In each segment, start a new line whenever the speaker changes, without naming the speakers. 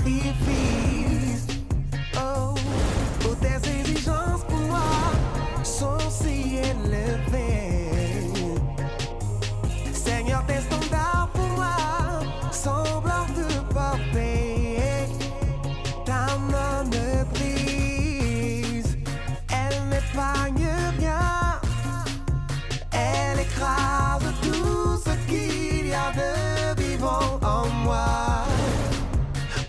sacrifices. Oh, toutes tes exigences pour moi sont si élevées. Seigneur, tes standards pour moi semblent te porter. Ta main me brise, elle n'épargne rien. Elle écrase tout ce qu'il y a de vivant en moi.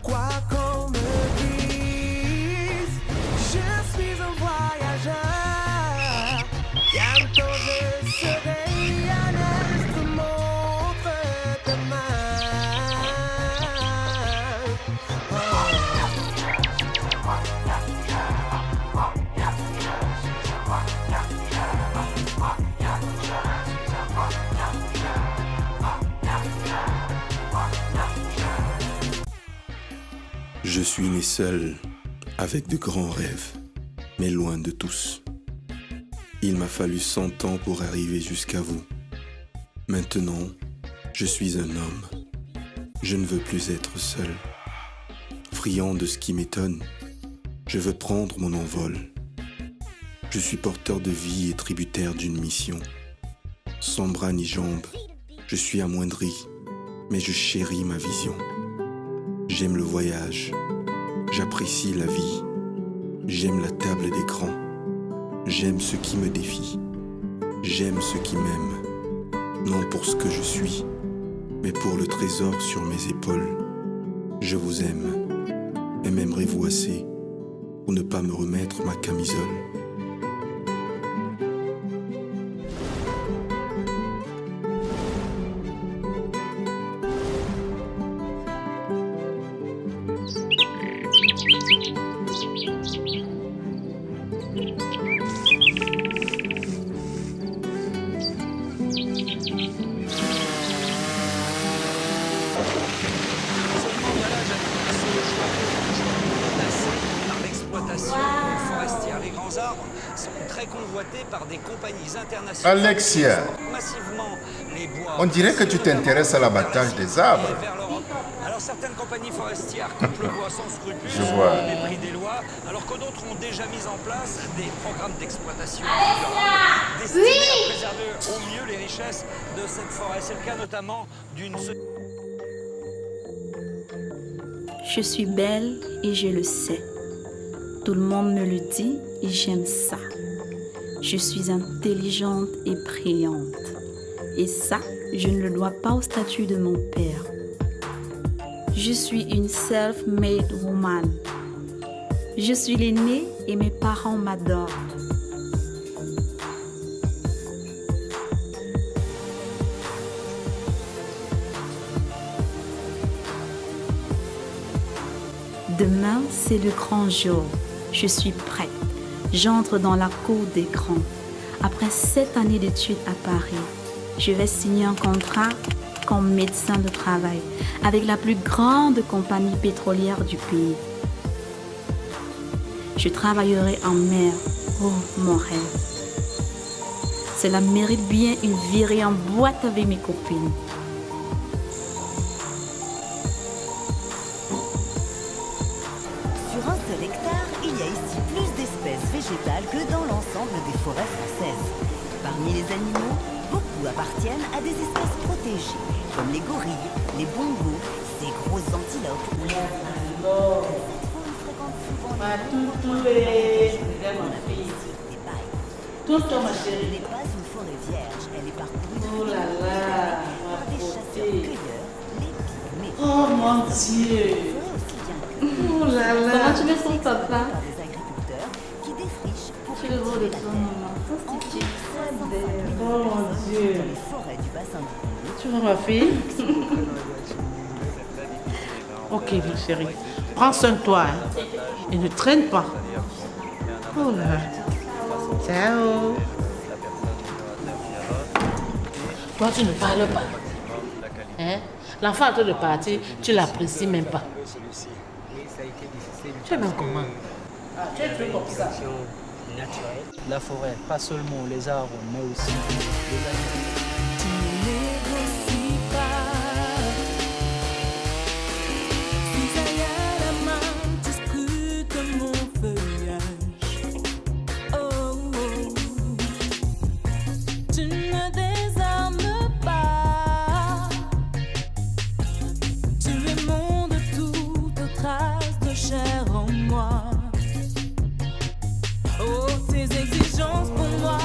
Quoi qu'on me dise, je suis un voyageur. Bientôt je serai un instrument de main.
Je suis né seul, avec de grands rêves, mais loin de tous. Il m'a fallu 100 ans pour arriver jusqu'à vous. Maintenant, je suis un homme. Je ne veux plus être seul. Friand de ce qui m'étonne, je veux prendre mon envol. Je suis porteur de vie et tributaire d'une mission. Sans bras ni jambes, je suis amoindri, mais je chéris ma vision. J'aime le voyage, j'apprécie la vie, j'aime la table d'écran, j'aime ce qui me défie, j'aime ceux qui m'aiment, non pour ce que je suis, mais pour le trésor sur mes épaules. Je vous aime, et m'aimerez-vous assez pour ne pas me remettre ma camisole?
Forestière. Les grands arbres sont très convoités par des compagnies internationales.
Alexia,
Massivement les bois.
on dirait que tu t'intéresses à l'abattage des arbres.
Vers l'Europe. Alors certaines compagnies forestières coupent le bois sans scrupule,
Je vois.
au mépris des lois, alors que d'autres ont déjà mis en place des programmes d'exploitation destinés à préserver au mieux les richesses de cette forêt. C'est le cas notamment d'une...
Je suis belle et je le sais. Tout le monde me le dit et j'aime ça. Je suis intelligente et brillante. Et ça, je ne le dois pas au statut de mon père. Je suis une self-made woman. Je suis l'aînée et mes parents m'adorent. Demain, c'est le grand jour. Je suis prête. J'entre dans la cour des grands. Après 7 années d'études à Paris, je vais signer un contrat comme médecin de travail avec la plus grande compagnie pétrolière du pays. Je travaillerai en mer. Oh, mon rêve. Cela mérite bien une virée en boîte avec mes copines.
Sur un seul hectare, il y a ici plus d'espèces végétales que dans l'ensemble des forêts françaises. Parmi les animaux, beaucoup appartiennent à des espèces protégées, comme les gorilles, les bongos, ces grosses antilopes ou les Cette faune fréquente souvent les
Tout ça, ma chérie.
Ce n'est pas une forêt vierge, elle est parcourue
Oh là là,
par des chasseurs-cueilleurs, les pygmées.
Oh mon Dieu. Oh là là.
Comment tu mets son papa?
Par des agriculteurs qui défrichent pour
Tu le vois de
cultiver
ton
la
maman.
terre.
Tu es très belle.
Oh mon Dieu.
Dans les forêts du bassin du Congo,
Tu vois ma fille? Ok, ma chérie. Prends soin de toi. Hein. Et ne traîne pas. Oh là. Ciao. Toi, tu ne parles pas. Hein? L'enfant en train de partir, tu l'apprécies même pas. Tu es même comment? Ah, tu es plus comme ça.
La forêt, pas seulement les arbres, mais aussi les animaux.
Tu négocies pas. Si ça y a la
moi. Oh, tes exigences pour moi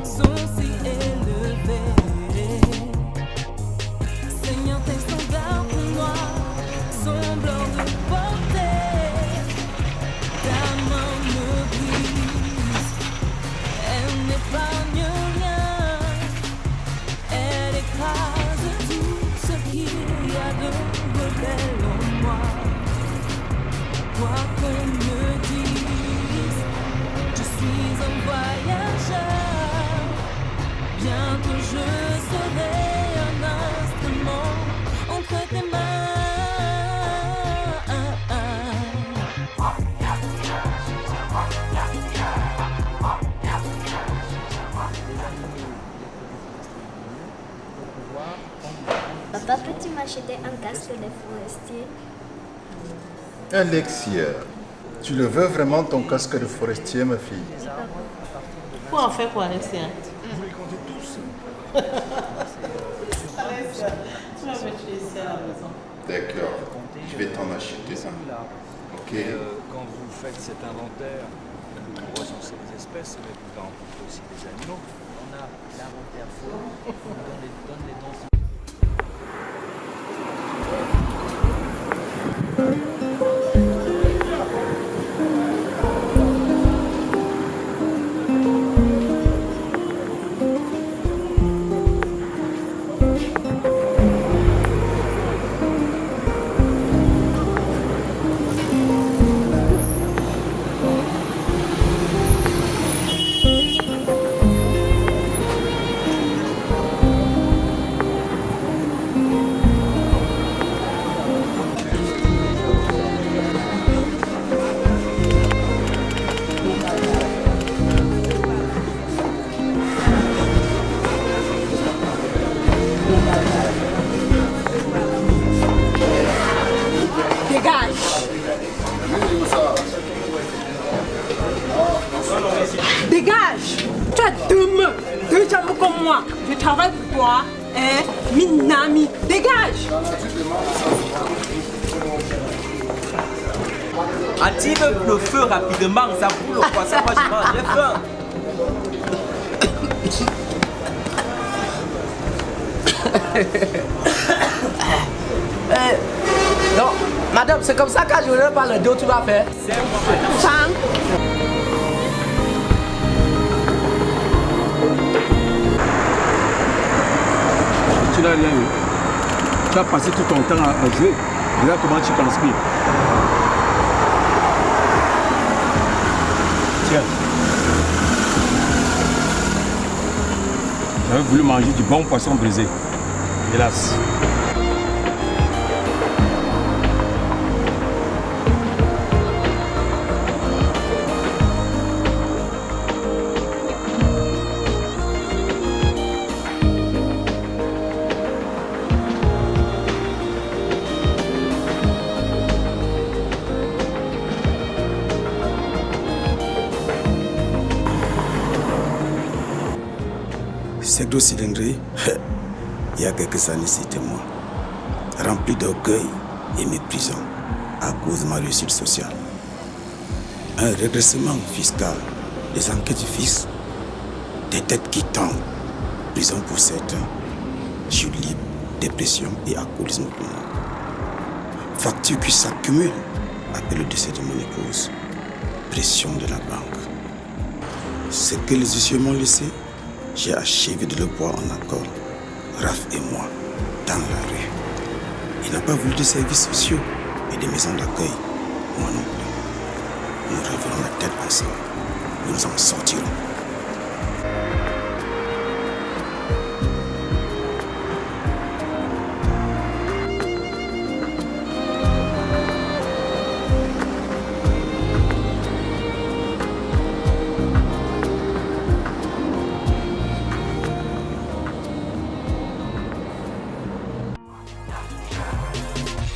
sont si élevées. Seigneur, tes standards pour moi semblent hors de portée. Ta main me brise, elle n'épargne rien, elle écrase tout ce qu'il y a de rebelle en moi. Quoi qu'on me dise, je suis un voyageur. Bientôt je serai un instrument entre tes mains.
Papa, peux-tu m'acheter un casque de forestier?
Alexia, tu le veux vraiment ton casque de forestier, ma fille?
Pour en faire quoi, Alexia?
Vous les comptez tous.
Alexia, tu vas mettre ici à la maison.
D'accord, je vais t'en acheter ça. Ok.
Quand vous faites cet inventaire, vous recensez les espèces, mais vous rencontrez aussi des animaux.
On a l'inventaire faux, on donne les dons.
Dégage! Tu as deux jambes comme moi. Je travaille pour toi. Hein? Minami, dégage!
Active le feu rapidement, ça brûle au poisson, moi je mange, j'ai faim.
Non, madame, c'est comme ça qu'à je ne parle d'eau, tu vas faire.
Sang.
Tu n'as rien eu. Tu as passé tout ton temps à jouer. Regarde comment tu transpires. Tiens. J'avais voulu manger du bon poisson brisé. Hélas.
Segdo Silengri, il y a quelques années, c'était moi, rempli d'orgueil et méprisant à cause de ma réussite sociale. Un redressement fiscal, des enquêtes fixes, des têtes qui tombent, prison pour certains, chute libre, dépression et alcoolisme pour moi. Factures qui s'accumulent après le décès de mon épouse, pression de la banque. Ce que les huissiers m'ont laissé, j'ai achevé de le boire en accord, Raph et moi, dans la rue. Il n'a pas voulu de services sociaux et de maisons d'accueil. Moi non plus. Nous rêverons la tête ensemble. Nous en sortirons.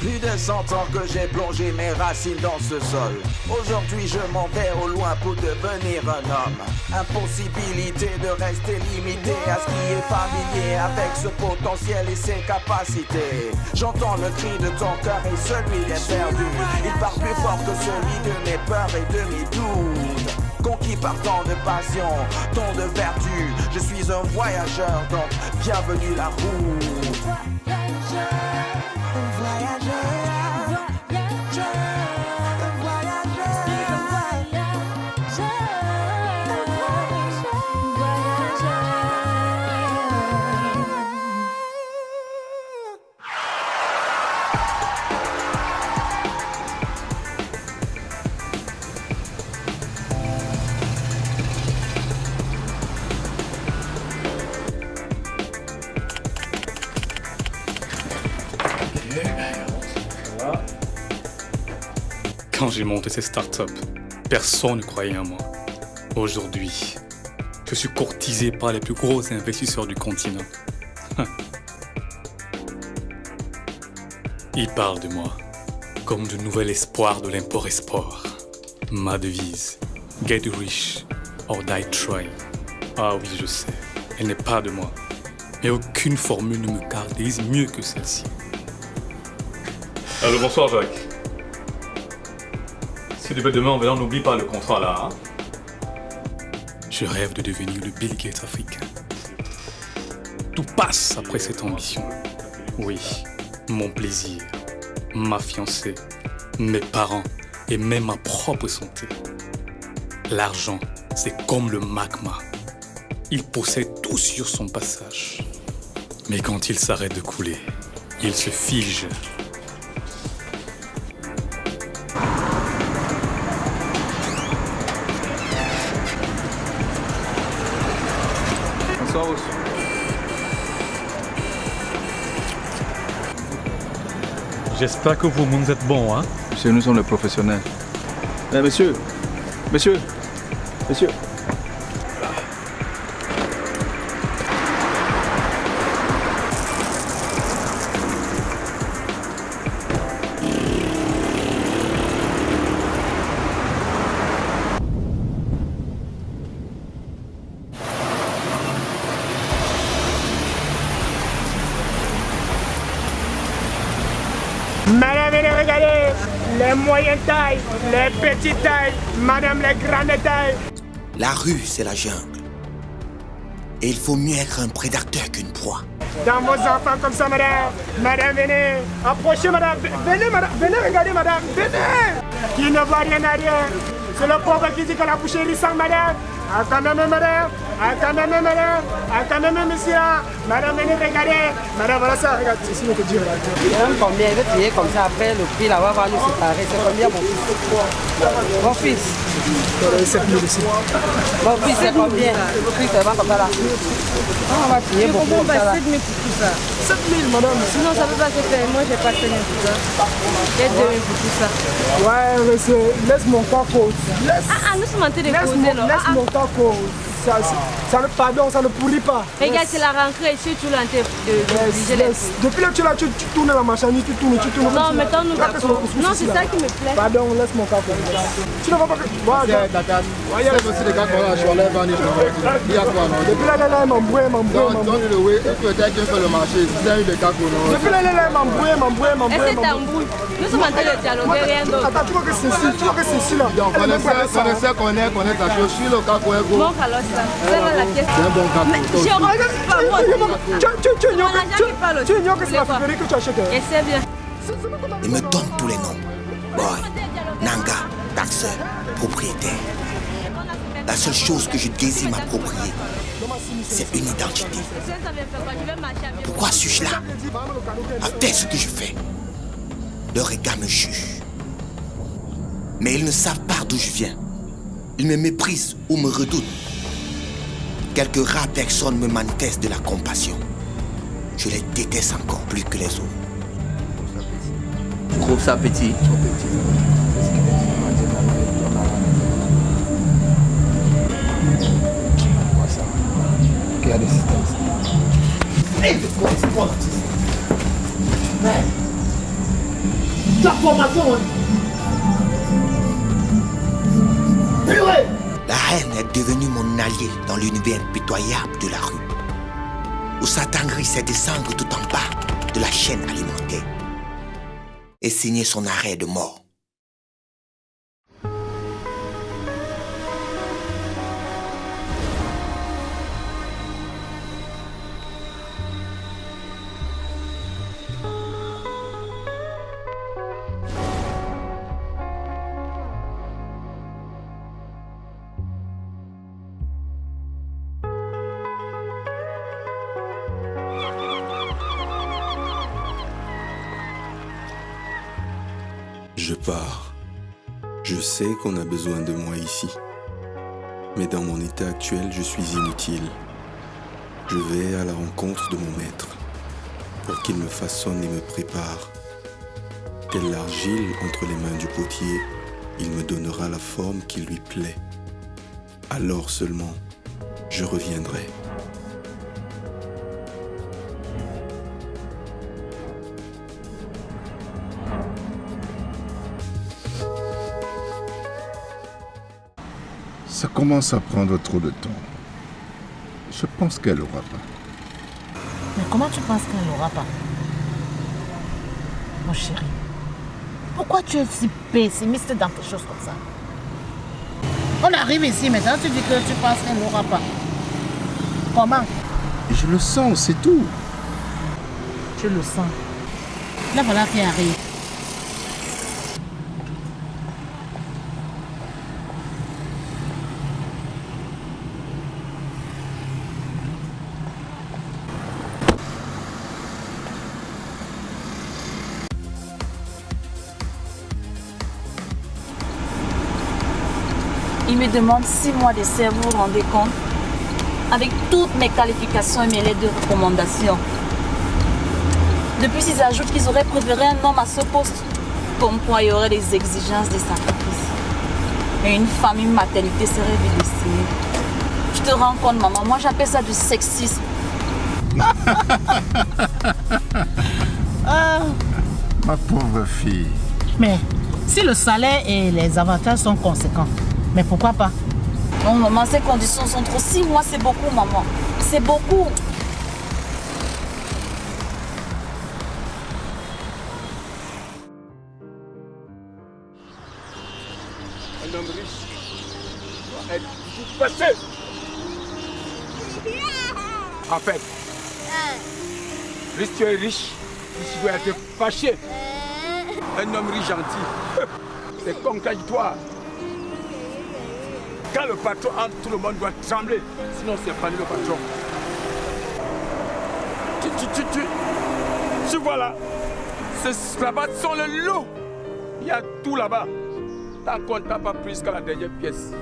Plus de
100 ans que j'ai plongé mes racines dans ce sol. Aujourd'hui je m'en vais au loin pour devenir un homme. Impossibilité de rester limité à ce qui est familier avec ce potentiel et ses capacités. J'entends le cri de ton cœur et celui des perdus. Il part plus fort que celui de mes peurs et de mes doutes. Conquis par tant de passion, tant de vertu. Je suis un voyageur, donc bienvenue la route.
Quand j'ai monté cette start-up, personne ne croyait en moi. Aujourd'hui, je suis courtisé par les plus gros investisseurs du continent. Ils parlent de moi comme de nouvel espoir de l'import-export. Ma devise, get rich or die trying. Ah oui, je sais, elle n'est pas de moi. Mais aucune formule ne me caractérise mieux que celle-ci. Alors bonsoir Jacques. Si demain en venant, n'oublie pas le contrat là. Hein? Je rêve de devenir le Bill Gates africain. Tout passe après cette ambition. Oui, mon plaisir, ma fiancée, mes parents et même ma propre santé. L'argent, c'est comme le magma. Il possède tout sur son passage. Mais quand il s'arrête de couler, il se fige.
J'espère que vous êtes bons, hein?
Monsieur, nous sommes les professionnels. Mais monsieur.
Madame, regardez, les moyennes tailles, les petites tailles, madame, les grandes tailles.
La rue, c'est la jungle. Et il faut mieux être un prédateur qu'une proie.
Dans vos enfants comme ça, madame. Madame, venez. Approchez, madame. Venez, madame. Venez, regardez, madame. Venez. Qui ne voit rien à rien. C'est le pauvre qui dit que la bouche est lissante, madame. Ah, quand même, madame. Ah, quand même, madame. Ah, quand même, monsieur. Madame, venez, regardez. Madame, voilà ça. Regarde, c'est ce que je dis.
Combien il veut payer comme ça après le prix là-bas va nous séparer. C'est combien, mon fils? Mon fils.
7 000 ici.
Mon fils, c'est combien? Le prix, c'est pas comme ça là. On va payer beaucoup comme ça là.
7 000 pour tout ça. 7 000, madame.
Sinon, ça ne peut pas se faire. Moi, j'ai pas tenu tout ça. J'ai 2 000 pour tout ça.
Ouais, mais laisse mon cas cause.
Nous sommes en train de causer, non?
Laisse mon cas cause. Pardon, ça ne pourrit pas.
Regarde, c'est la rentrée, je suis toujours en train de
depuis que tu es là, tu tournes la marchandise, tu tournes.
Non, mettons-nous d'accord. Non, c'est ça qui me plaît.
Pardon, laisse mon cas cause. Tu ne vas pas...
C'est aussi les gars qu'on a, je suis allé il y a quoi, non?
Depuis là, il m'embrouille.
Donne-le, oui. Peut-être qu'il fait le marché. Si c'est eu des cas qu'on a.
Depuis là, il m'embrouille.
Est-ce que t'embrouilles? Nous sommes en train de dialoguer, rien d'autre.
Attends, tu vois que c'est ici, là.
Donc, connaît ta chose. Je suis le cas qu'on est gros.
Bon, alors ça. C'est la pièce.
C'est un bon cas.
Je refuse pas, moi.
Tu ignores que c'est la fibrerie que tu achètes.
Et c'est bien.
Il me donne tous les noms. Boy, Nanga, taxeur, propriétaire. La seule chose que je désire m'approprier, c'est une identité. Pourquoi suis-je là à faire ce que je fais? Leurs regards me jugent. Mais ils ne savent pas d'où je viens. Ils me méprisent ou me redoutent. Quelques rares personnes me manifestent de la compassion. Je les déteste encore plus que les autres.
Tu trouves ça petit?
Il y a des systèmes.
Hey, c'est quoi? La reine est devenue mon allié dans l'univers impitoyable de la rue, où Satan risque descendre tout en bas de la chaîne alimentaire et signer son arrêt de mort.
Je pars. Je sais qu'on a besoin de moi ici. Mais dans mon état actuel, je suis inutile. Je vais à la rencontre de mon maître pour qu'il me façonne et me prépare. Telle l'argile entre les mains du potier, il me donnera la forme qui lui plaît. Alors seulement, je reviendrai.
Ça commence à prendre trop de temps. Je pense qu'elle n'aura pas.
Mais comment tu penses qu'elle n'aura pas? Mon chéri, pourquoi tu es si pessimiste dans quelque chose comme ça? On arrive ici maintenant, tu dis que tu penses qu'elle n'aura pas. Comment?
Je le sens, c'est tout.
Je le sens. Là voilà qui arrive.
Il me demande 6 mois d'essai, vous vous rendez compte? Avec toutes mes qualifications et mes lettres de recommandation. Depuis, ils ajoutent qu'ils auraient préféré un homme à ce poste. Comme quoi, il y aurait des exigences des sacrifices. Et une femme, une maternité serait vite destinée. Tu te rends compte, maman? Moi, j'appelle ça du sexisme.
Ma pauvre fille.
Mais si le salaire et les avantages sont conséquents, mais pourquoi pas?
Non, maman, ces conditions sont trop. 6 mois, c'est beaucoup, maman. C'est beaucoup.
Un homme riche doit être tout passé. En fait, si tu es riche, tu dois être fâché. Un homme riche gentil, c'est contradictoire. Quand le patron entre, tout le monde doit trembler. Sinon, c'est pas lui le patron. Tu vois là, là-bas sont les lots. Il y a tout là-bas. Tant qu'on ne t'a pas pris jusqu'à la dernière pièce,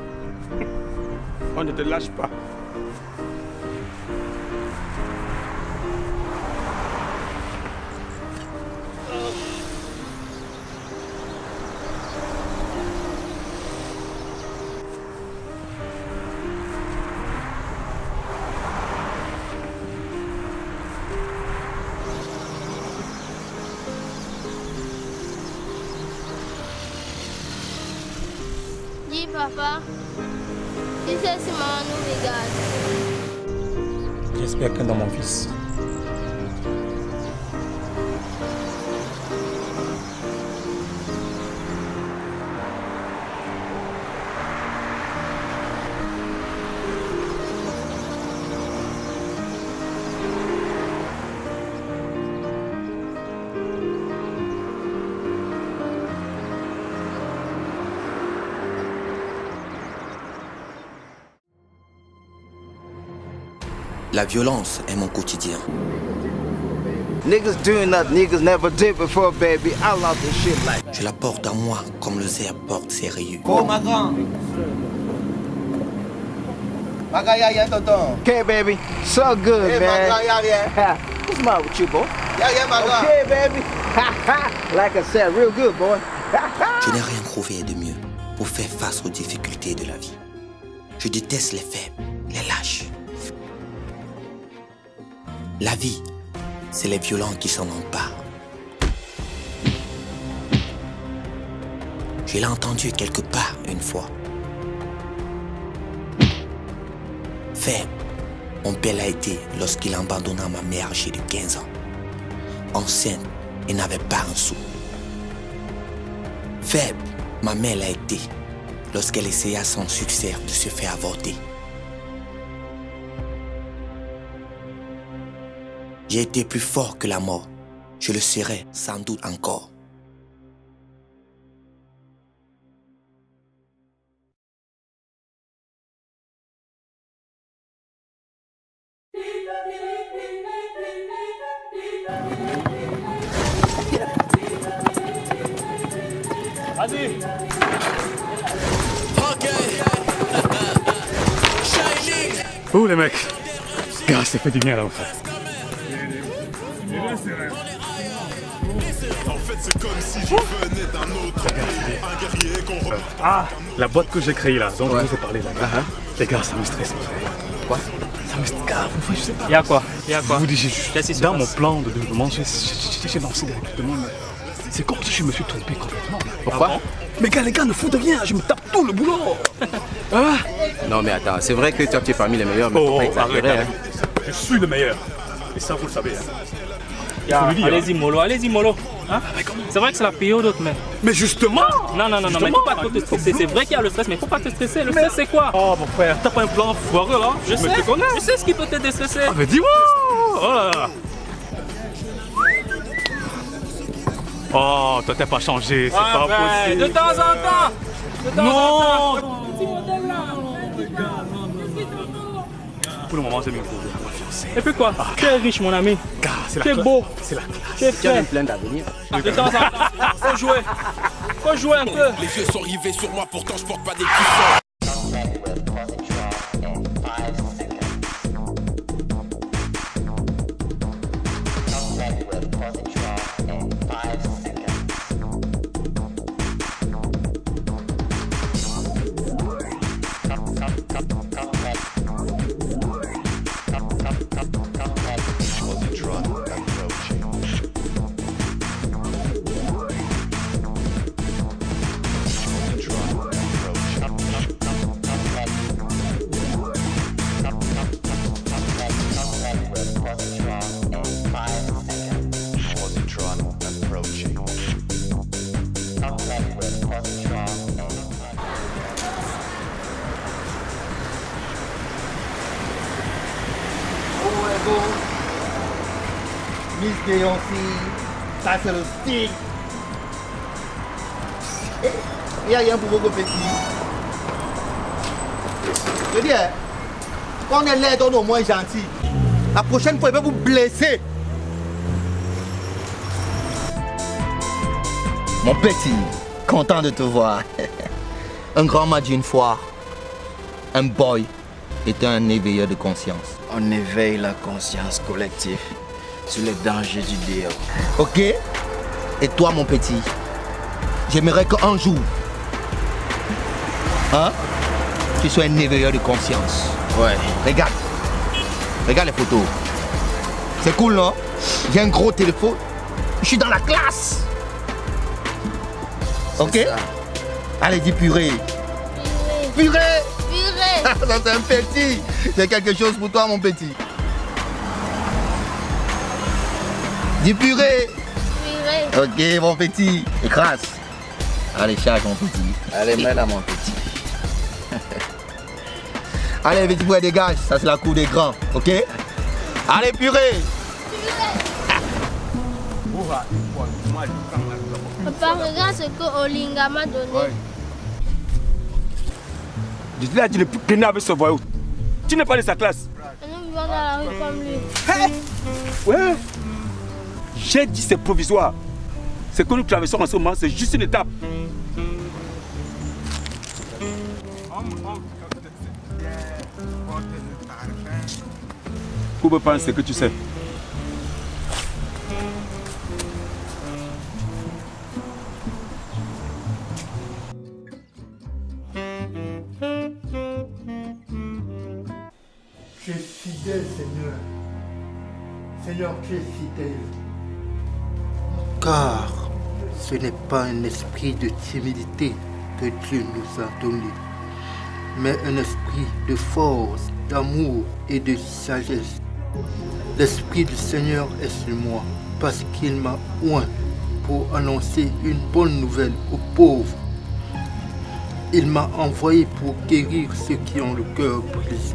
on ne te lâche pas.
Dis papa, tu sais si maman nous regarde.
J'espère que dans mon fils.
La violence est mon quotidien.
Niggas doing that niggas never did before, baby. I love this shit like.
Je la porte en moi comme le zèbre porte ses rayures.
Oh, my God. Magaya, tonton. Okay, baby. So good, man. Magaya, what's the matter with you, boy? Yeah, Magaya. Okay, baby. Like I said, real good, boy.
Je n'ai rien trouvé de mieux pour faire face aux difficultés de la vie. Je déteste les faibles, les lâches. La vie, c'est les violents qui s'en emparent. Je l'ai entendu quelque part une fois. Faible, mon père l'a été lorsqu'il abandonna ma mère âgée de 15 ans. Enceinte et n'avait pas un sou. Faible, ma mère l'a été lorsqu'elle essaya sans succès de se faire avorter. J'ai été plus fort que la mort. Je le serai sans doute encore.
Vas-y. Oh les mecs. Gars, ça fait du bien là en fait.
C'est comme si je venais d'un autre pays, un guerrier qu'on
Ah, la boîte que j'ai créée là, dont je vous ai parlé là. Les gars, ça me stresse en fait. Quoi? Ça me stresse, je sais pas.
Y'a quoi?
Je vous dis juste, dans mon plan de développement, j'ai lancé des recrutements. C'est comme si je me suis trompé complètement.
Pourquoi?
Ah bon? Mais gars, les gars ne foutent rien, je me tape tout le boulot. Ah.
Non mais attends, c'est vrai que toi tu es parmi les meilleurs, mais faut pas exagérer.
Arrête. Je suis le meilleur. Et ça, vous le savez.
Allez-y mollo. Hein? C'est vrai que c'est la période,
mais justement.
Non, mais faut pas trop te stresser. C'est vrai qu'il y a le stress, mais faut pas te stresser. Le stress, c'est quoi?
Oh mon frère, t'as pas un plan foireux là?
Je sais ce qui peut te déstresser.
Ah mais dis-moi. Oh là là. Oh, toi t'as pas changé, c'est pas possible.
De temps en temps.
Non. Pour le moment, j'ai mis un problème.
Et puis quoi? Tu es riche, mon ami.
Tu
es beau.
C'est la classe.
Tu es frais.
Plein d'avenir.
De temps en temps, faut jouer. Faut jouer un peu.
Les yeux sont rivés sur moi, pourtant je porte pas des cuissons.
Miss Beyoncé, ça c'est le style. Il n'y a rien pour vos petits. Je veux dire, quand on est laid, on est au moins gentil. La prochaine fois, il va vous blesser. Mon petit, content de te voir. Un grand m'a dit une fois, un boy est un éveilleur de conscience.
On éveille la conscience collective sur les dangers du dehors.
Ok? Et toi, mon petit, j'aimerais qu'un jour, tu sois un éveilleur de conscience.
Ouais.
Regarde les photos. C'est cool, non? J'ai un gros téléphone. Je suis dans la classe. Ok? Allez, dis purée. Purée. Ça, c'est un petit. C'est quelque chose pour toi, mon petit. Dis purée. Ok, mon petit. Écrase. Allez, charge, mon petit.
Allez, mets là, mon petit.
Allez, petit boy, dégage. Ça, c'est la cour des grands. Ok? Allez, purée.
Papa, regarde ce que Olinga m'a donné.
Je dis là, tu n'es plus traîné avec ce voyou. Tu n'es pas de sa classe.
Nous vivons dans la rue comme lui.
Ouais. J'ai dit c'est provisoire. Ce que nous traversons en ce moment, c'est juste une étape. Coupe pas ce que tu sais.
Tu es fidèle, Seigneur. Seigneur, tu es fidèle. Car
Ce n'est pas un esprit de timidité que Dieu nous a donné, mais un esprit de force, d'amour et de sagesse. L'Esprit du Seigneur est sur moi parce qu'il m'a oint pour annoncer une bonne nouvelle aux pauvres. Il m'a envoyé pour guérir ceux qui ont le cœur brisé,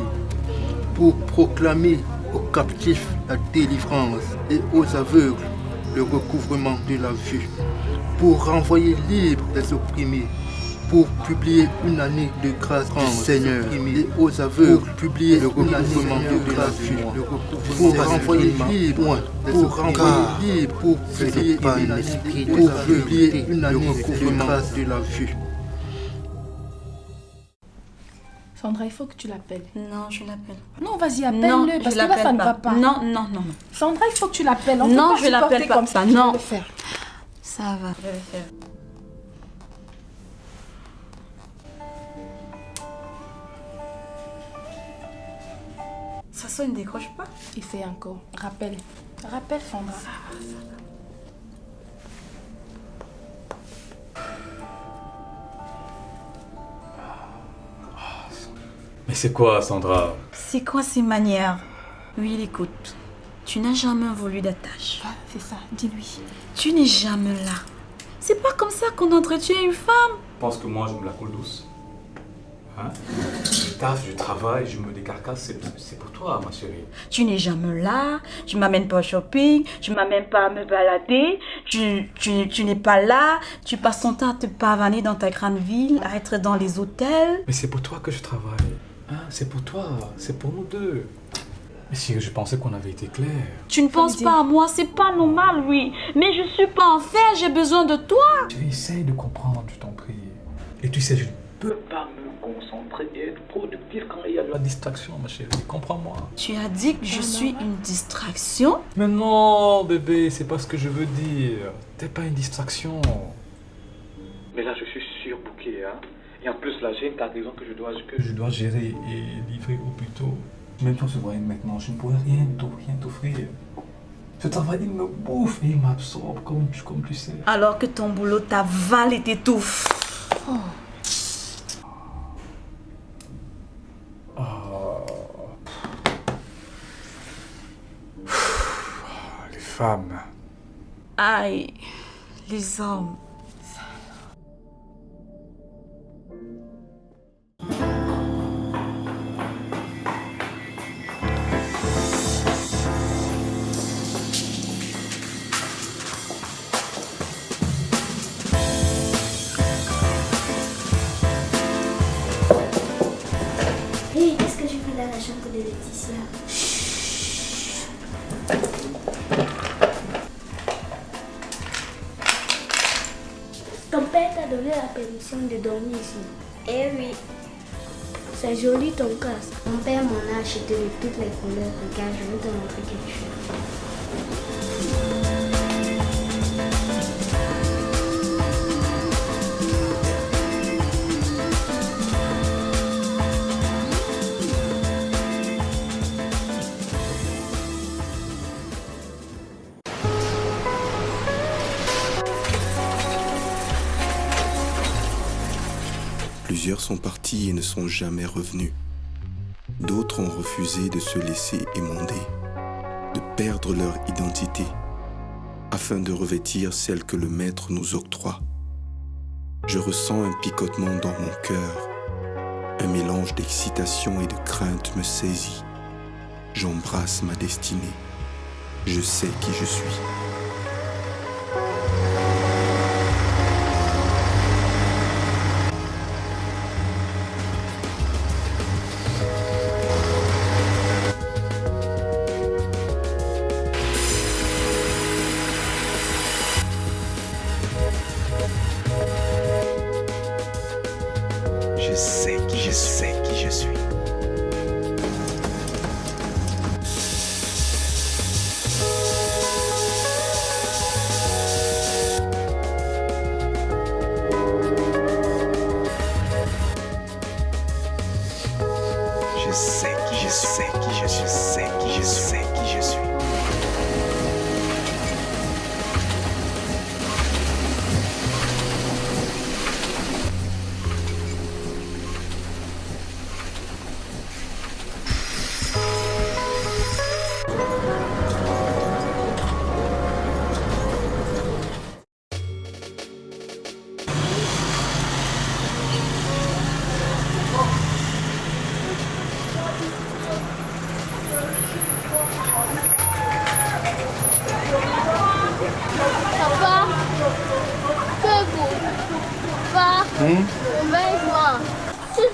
pour proclamer aux captifs la délivrance et aux aveugles le recouvrement de la vue, pour renvoyer libres les opprimés, pour publier une année de grâce du Seigneur et aux aveugles, pour publier le recouvrement de la vue, pour renvoyer libre, pour renvoyer libre, pour publier une année de grâce de la vue.
Sandra, il faut que tu l'appelles.
Non, je l'appelle.
Non, vas-y, appelle-le, parce que là, ça ne va pas.
Non, non, non.
Sandra, il faut que tu l'appelles.
Non, je l'appelle pas.
Comme ça.
Non.
Tu vas le faire.
Ça va, je vais le faire. Ça sonne, ne décroche pas.
Il fait encore. Rappelle. Rappelle, Sandra.
Ça va, ça va.
Mais c'est quoi, Sandra?
C'est quoi ces manières? Oui, écoute. Tu n'as jamais voulu d'attache.
Ah, c'est ça, dis-lui.
Tu n'es jamais là. C'est pas comme ça qu'on entretient une femme.
Je pense que moi, je me la coule douce. Hein? Je taffe, je travaille, je me décarcasse, c'est pour toi, ma chérie.
Tu n'es jamais là, tu m'amènes pas au shopping, tu m'amènes pas à me balader, tu n'es pas là, tu passes ton temps à te pavaner dans ta grande ville, à être dans les hôtels.
Mais c'est pour toi que je travaille. Hein? C'est pour toi, c'est pour nous deux. Mais si je pensais qu'on avait été clair.
Tu ne penses pas à moi, c'est pas normal, oui. Mais je suis pas en fer, j'ai besoin de toi.
Tu essayes de comprendre, je t'en prie. Et tu sais, je ne peux pas me concentrer et être productif quand il y a de la distraction, ma chérie. Comprends-moi.
Tu as dit que je suis une distraction?
Mais non, bébé, c'est pas ce que je veux dire. T'es pas une distraction. Mais là, je suis surbooké, hein. Et en plus, là, j'ai une cargaison que je dois gérer et livrer au plus tôt. Même si on se voyait maintenant, je ne pourrais rien t'offrir. Ce travail, il me bouffe et il m'absorbe, comme tu sais.
Alors que ton boulot t'avale et t'étouffe. Oh.
Les femmes.
Aïe, les hommes.
Hey, qu'est-ce que tu fais dans la chambre de Laetitia? Ton père t'a donné la permission de dormir ici. Eh oui. C'est joli ton casque. Mon père m'en a acheté de toutes les couleurs. Regarde, je vais te montrer quelque chose.
Plusieurs sont partis et ne sont jamais revenus. D'autres ont refusé de se laisser émonder, de perdre leur identité, afin de revêtir celle que le Maître nous octroie. Je ressens un picotement dans mon cœur. Un mélange d'excitation et de crainte me saisit. J'embrasse ma destinée. Je sais qui je suis.
Je sais qui je suis. Je sais qui je sais qui je suis. Je sais qui je sais qui je suis.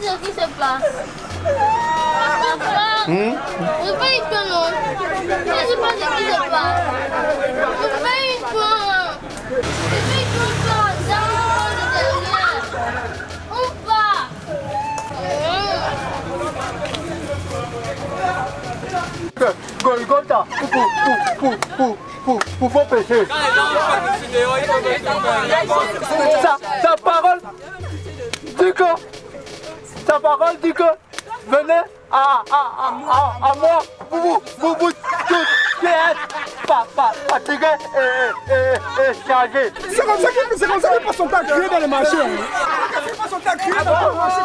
ce qui se passe. Papa, je fais une fois, non. Je ne sais pas ce qui se passe. Je fais une fois. Je fais une fois. Dans le monde derrière. On part.
Golgotha, pour vos péchés. Sa parole dit que venez à moi, vous tous qui êtes fatigués et chargés.
C'est comme ça qu'il passe son temps à crier dans le marché. Il passe son temps à crier dans le marché.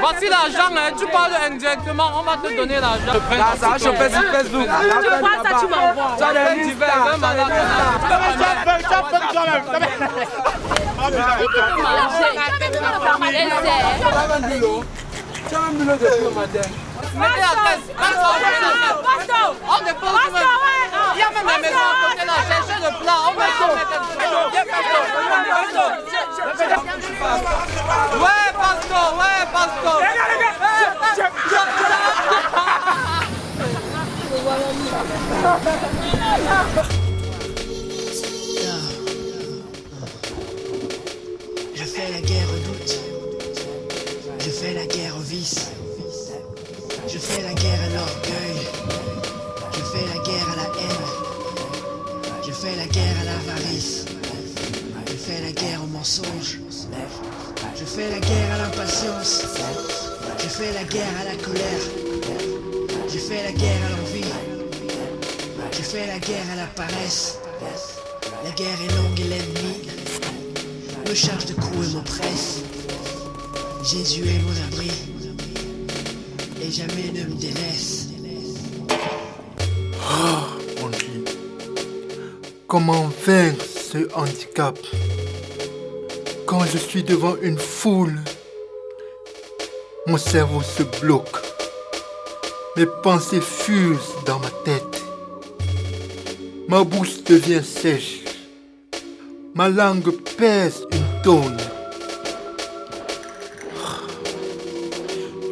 Voici l'argent, hein. Tu parles indirectement, on va te donner l'argent.
Ça, je fais sur Facebook.
Tu prends ça, tu m'envoies. Ça, c'est divers, un malade. Mettez l'adresse. On dépose même. Il y a même la maison à côté là. Cherchez le plan. On met tout. Ouais, Pastor.
Je fais la guerre au doute. Je fais la guerre au vice. Je fais la guerre à l'orgueil. Je fais la guerre à la haine. Je fais la guerre à l'avarice. Je fais la guerre au mensonge. Je fais la guerre à l'impatience. Je fais la guerre à la colère. Je fais la guerre à l'envie. Je fais la guerre à la paresse. La guerre est longue et l'ennemi me charge de coups et m'oppresse. Jésus est mon abri et jamais ne me délaisse.
Oh mon Dieu, comment vaincre ce handicap? Quand je suis devant une foule, mon cerveau se bloque. Mes pensées fusent dans ma tête. Ma bouche devient sèche. Ma langue pèse une tonne.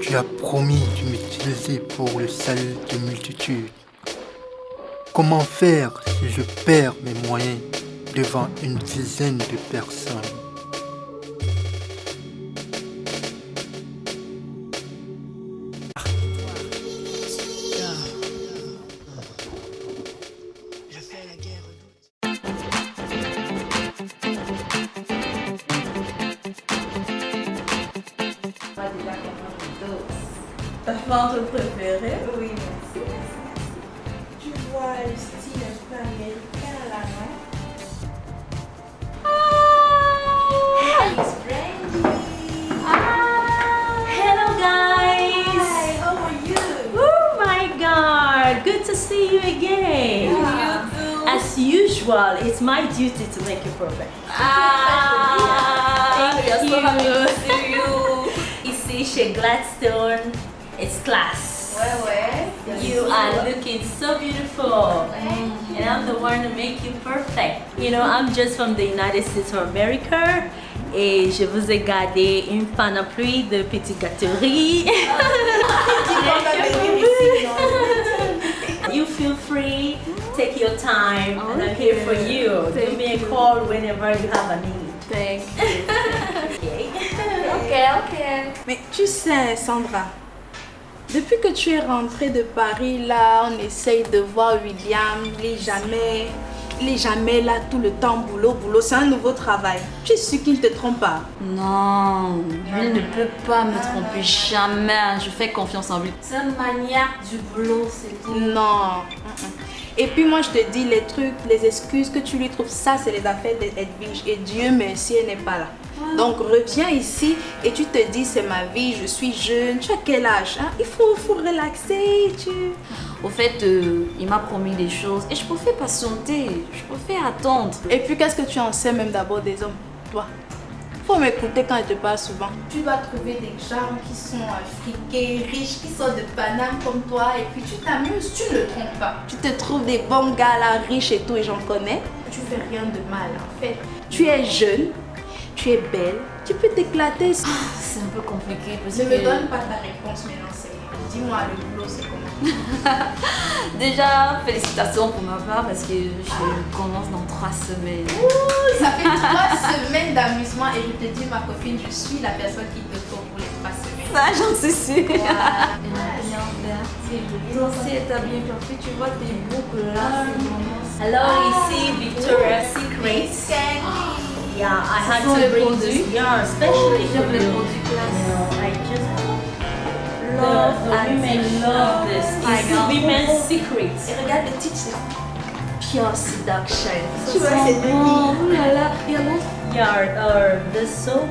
Tu as promis de m'utiliser pour le salut des multitudes. Comment faire si je perds mes moyens devant une dizaine de personnes?
Ta peintre préférée?
Oui, merci. Tu vois le style un peu américain là, non? Hey, it's Brandy.
Hello guys!
Hi, how are you?
Oh my god! Good to see you again!
You too.
As usual, it's my duty to make you perfect. Thank
you're
you.
so happy to see you.
Ici chez Gladstone, it's class.
Ouais.
You are looking so beautiful. And I'm the one to make you perfect. You know, I'm just from the United States of America. Et je vous ai gardé une panoplie de petites gâteries. You feel free, take your time, and I'm here for you. Give me a call whenever you have a need.
Thank you. Ok. Mais tu sais, Sandra, depuis que tu es rentrée de Paris, là, on essaye de voir William. Il est jamais là tout le temps, boulot. C'est un nouveau travail. Tu es sûre qu'il ne te trompe pas?
Non, il ne peut pas me tromper jamais. Je fais confiance en lui. C'est un maniaque du boulot, c'est tout.
Non. Et puis moi, je te dis, les trucs, les excuses que tu lui trouves, ça, c'est les affaires d'Edwige. Et Dieu merci, elle n'est pas là. Donc reviens ici et tu te dis, c'est ma vie, je suis jeune. Tu as quel âge, hein? Il faut relaxer.
Au fait, il m'a promis des choses et je préfère patienter, je préfère attendre.
Et puis qu'est-ce que tu en sais même d'abord des hommes, toi? Faut m'écouter quand je te parle souvent. Tu dois trouver des gens qui sont friqués, riches, qui sont de Paname comme toi et puis tu t'amuses, tu ne trompes pas. Tu te trouves des bons gars là, riches et tout et j'en connais. Tu fais rien de mal en fait. Tu es jeune, tu es belle, tu peux t'éclater.
C'est un peu compliqué parce
Ne
que...
me donne pas ta réponse maintenant, c'est moi. Dis-moi, le boulot, c'est comment?
Déjà, félicitations pour ma part parce que je commence dans 3 semaines.
Ouh, ça fait 3 semaines d'amusement et je te dis, ma copine, je suis la personne qu'il te faut pour les 3 semaines.
Ça, j'en suis sûre.
Voilà.
Bien faire. Toi aussi, t'as bien fait. Tu vois tes boucles là. Alors ici, Victoria's Secret. Yeah, I had to bring this. Yeah, especially for the I just love and love this. It's women's secrets.
Et regarde le titre là.
Pure seduction.
Tu vois, c'est de
Oh là là. Et alors, yeah, the soap.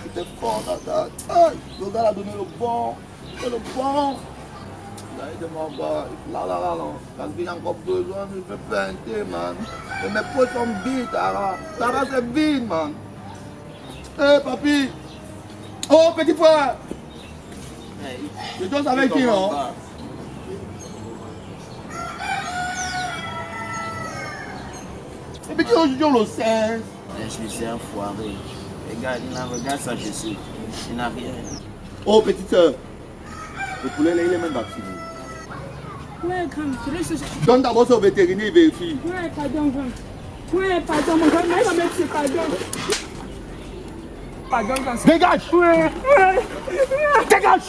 C'était fort, Tata. Aïe, le gars a donné le bon. C'est le bon. Là, il demande pas. Là. Parce qu'il y a encore besoin de me peinter, man. Et mes potes sont vides, Tara. Tara, c'est vide, man. Hé, papi. Oh, petit frère. Je danse avec qui, non? Mais qui aujourd'hui on le sait?
Je suis un foiré. Regarde ça, je suis. Il n'a rien.
Oh, petite soeur. Le poulet, là, il est même vacciné.
Ouais, quand
Donne d'abord au vétérinaire, il vérifie.
Ouais, pardon, ouais, pardon, mon gars, mais il va mettre ce pardon. Pardon, quand
dégage!
Ouais.
Dégage!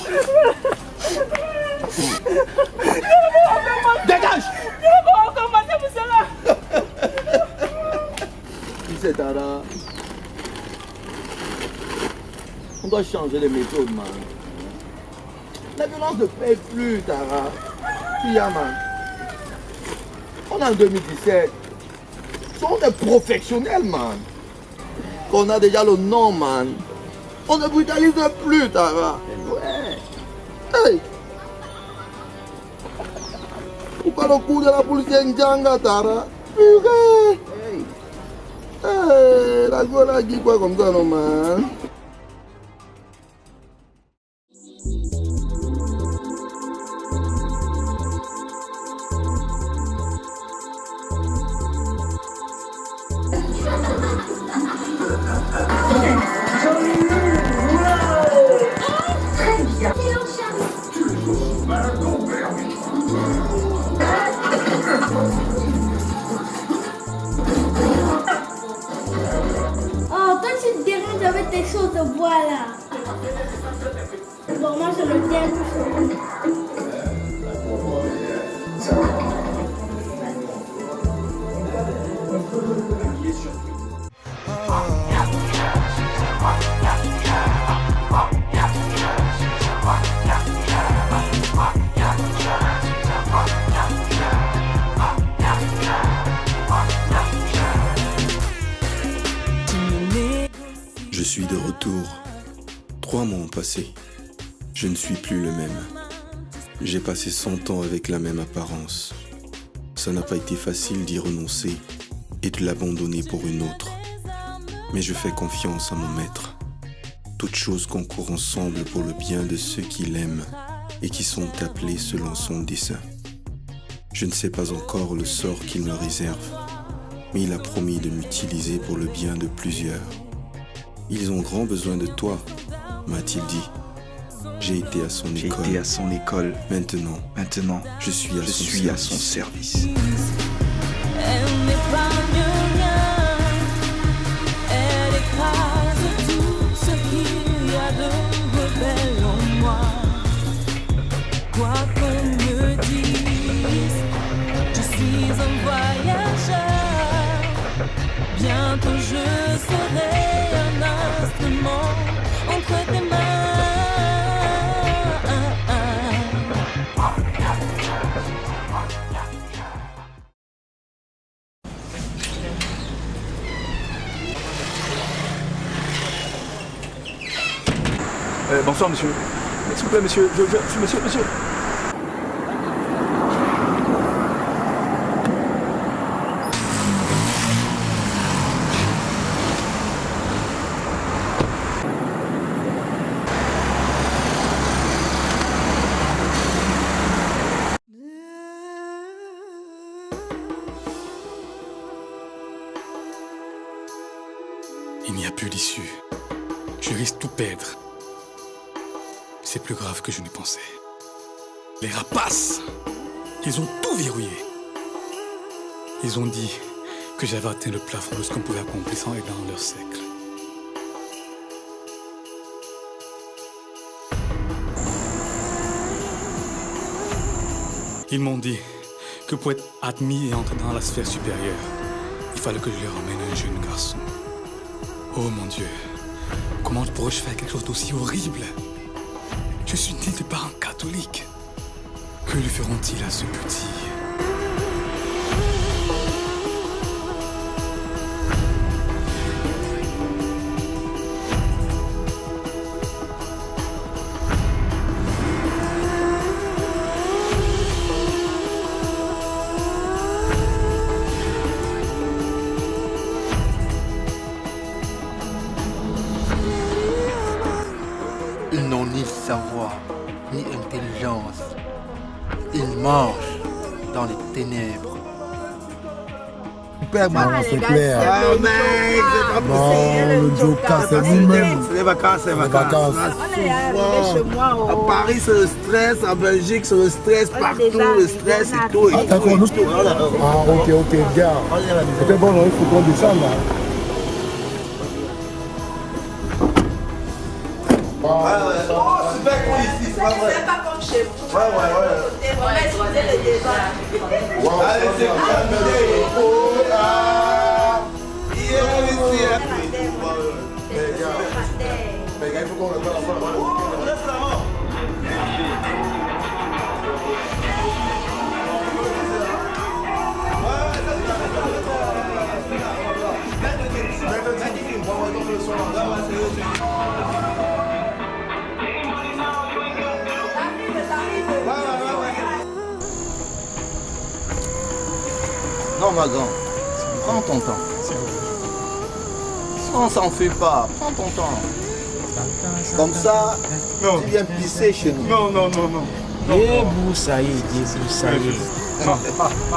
Dégage!
C'est bon, commencez pour cela.
Qui c'est, Tara? On doit changer les méthodes, man. La violence ne paye plus, Tara. Tia, man. On est en 2017. Ils sont des professionnels, man. Qu'on a déjà le nom, man. On ne brutalise plus, Tara. Ouais. Hey. Pourquoi le coup de la police Ndjanga, Tara? Purée. Hey. La gueule a dit quoi comme ça, non, man?
Oh, toi tu te déranges avec tes choses de bois là. Bon, moi je me tiens tout
Je suis de retour. 3 mois ont passé. Je ne suis plus le même. J'ai passé 100 ans avec la même apparence. Ça n'a pas été facile d'y renoncer et de l'abandonner pour une autre. Mais je fais confiance à mon maître. Toutes choses concourent ensemble pour le bien de ceux qui l'aiment et qui sont appelés selon son dessein. Je ne sais pas encore le sort qu'il me réserve, mais il a promis de m'utiliser pour le bien de plusieurs. Ils ont grand besoin de toi, m'a-t-il dit. J'ai été à son école. Maintenant, je suis à son service.
Elle n'épargne rien, elle écrase tout ce qu'il y a de rebelle en moi. Quoi qu'on me dise, je suis un voyageur. Bientôt je serai un instrument entre tes mains.
Bonsoir, monsieur. S'il vous plaît, monsieur. Monsieur.
Il n'y a plus d'issue. Je risque tout perdre. C'est plus grave que je ne pensais. Les rapaces, ils ont tout verrouillé. Ils ont dit que j'avais atteint le plafond de ce qu'on pouvait accomplir sans être dans leur cercle. Ils m'ont dit que pour être admis et entrer dans la sphère supérieure, il fallait que je leur emmène un jeune garçon. Oh mon Dieu, comment pourrais-je faire quelque chose d'aussi horrible? Je suis né de parents catholiques. Que lui feront-ils à ce petit?
Ils n'ont ni savoir, ni intelligence. Ils marchent dans les ténèbres.
Père,
Non, c'est clair.
Oh mec, c'est pas possible.
Non, le Joker, c'est lui-même.
C'est les vacances, c'est les
Les
vacances.
vacances.
On est arrivé chez moi. À Paris, c'est le stress. En Belgique, c'est le stress. Partout, le stress et tout.
Ah, d'accord, nous. Ah, ok, gars. C'était bon, il faut qu'on descende là.
C'est bien cool ici, c'est pas vrai.
C'est pas comme chez vous.
Ouais.
On va excusez le débat.
Allez, c'est calme. Oh là. Mais gars, il faut qu'on le fasse. Non, ma grande, prends ton temps. On s'en fait pas, prends ton temps. Comme ça, tu viens pisser chez nous.
Non.
Débroussailler.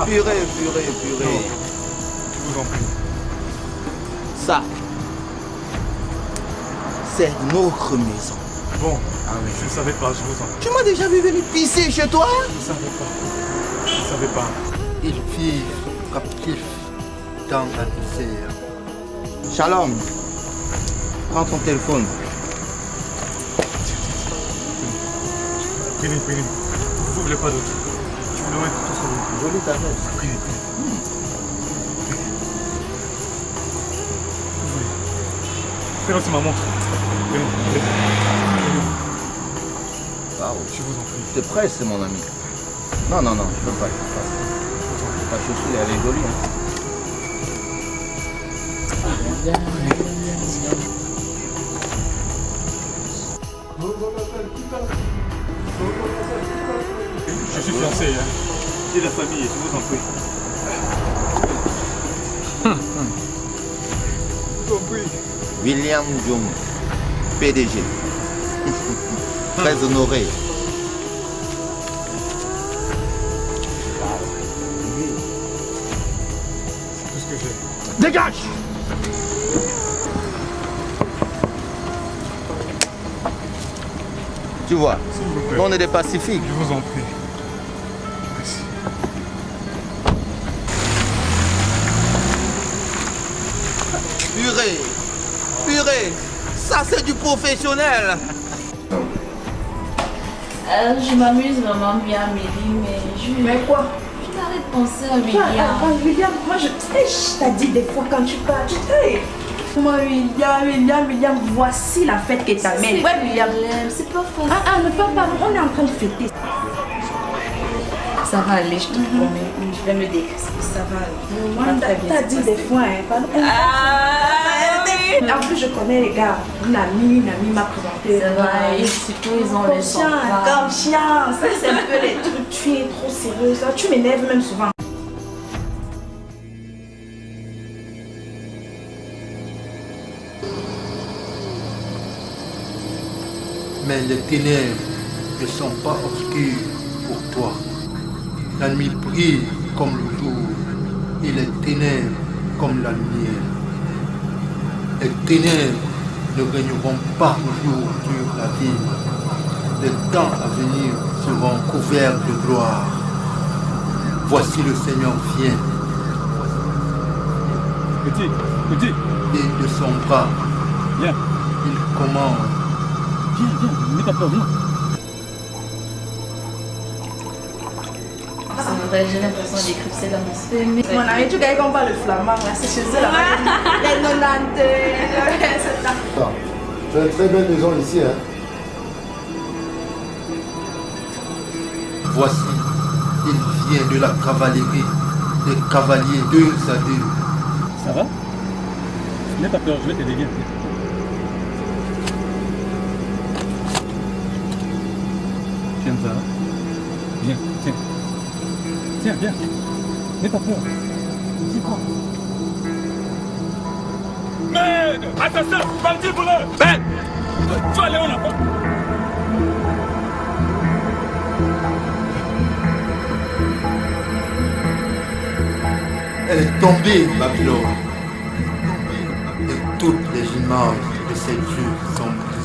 Purée.
Je vous en prie.
Ça, c'est notre maison.
Bon, je ne savais pas, je vous en prie.
Tu m'as déjà vu venir pisser chez toi?
Je ne savais pas.
Ils vivent captifs dans la misère.
Shalom, prends ton téléphone.
Prenez. Vous ne voulez pas d'autre. Je vous le mets tout sur vous.
Jolie ta veste.
Prenez. Prenez aussi ma montre. Prenez.
Waouh,
Je vous en prie.
t'es presse, mon ami. Non, je peux pas. Ta chaussure, elle est jolie. Hein.
Je suis fiancé, hein. J'ai la famille, je vous en prie.
William Djoum, PDG. Très honoré.
C'est tout ce que j'ai.
Dégage! Tu vois,
S'il vous plaît.
nous, on est des pacifiques.
Je vous en prie. Merci.
Purée, ça c'est du professionnel.
Je m'amuse vraiment bien, Amélie, mais je...
Mais quoi?
Je t'arrête de penser à William.
William, moi je t'ai dit des fois quand tu pars, tu sais. Moi, William, voici la fête que t'amènes. Ouais, William.
C'est pas facile.
Ne parle pas, on est en train de fêter.
Ça va aller, je te promets. Je vais me décrisper, ça va aller.
Moi, t'as dit des fois, hein, pardon. En plus, je connais les gars. Une amie m'a présenté.
Ça va, et surtout, ils ont le sang.
Comme chien, ça c'est un peu les trucs, tu es trop sérieux, ça. Tu m'énerves même souvent.
Mais les ténèbres ne sont pas obscures pour toi. La nuit brille comme le jour et les ténèbres comme la lumière. Les ténèbres ne régneront pas toujours sur la ville. Les temps à venir seront couverts de gloire. Voici le Seigneur vient.
Petit.
Et de son bras,
Viens.
il commande.
Viens, n'aie pas peur, viens.
C'est vrai, j'ai l'impression d'éclipser l'atmosphère.
Mon ami, tu gagnes qu'on parle le flamand, là, c'est chez eux là-bas. Les 90, c'est ça.
Tu as une très belle maison ici, hein.
Voici, il vient de la cavalerie, des cavaliers 2 à 2.
Ça va? N'aie pas peur, je vais t'aider, viens. Tiens ça. Viens, tiens. Tiens, viens. N'aie pas peur. C'est quoi?
Merde! Assassin! Parti pour eux! Ben! Tu vas aller où là-bas?
Elle est tombée, Babylone. Et toutes les images de ces dieux sont brisées.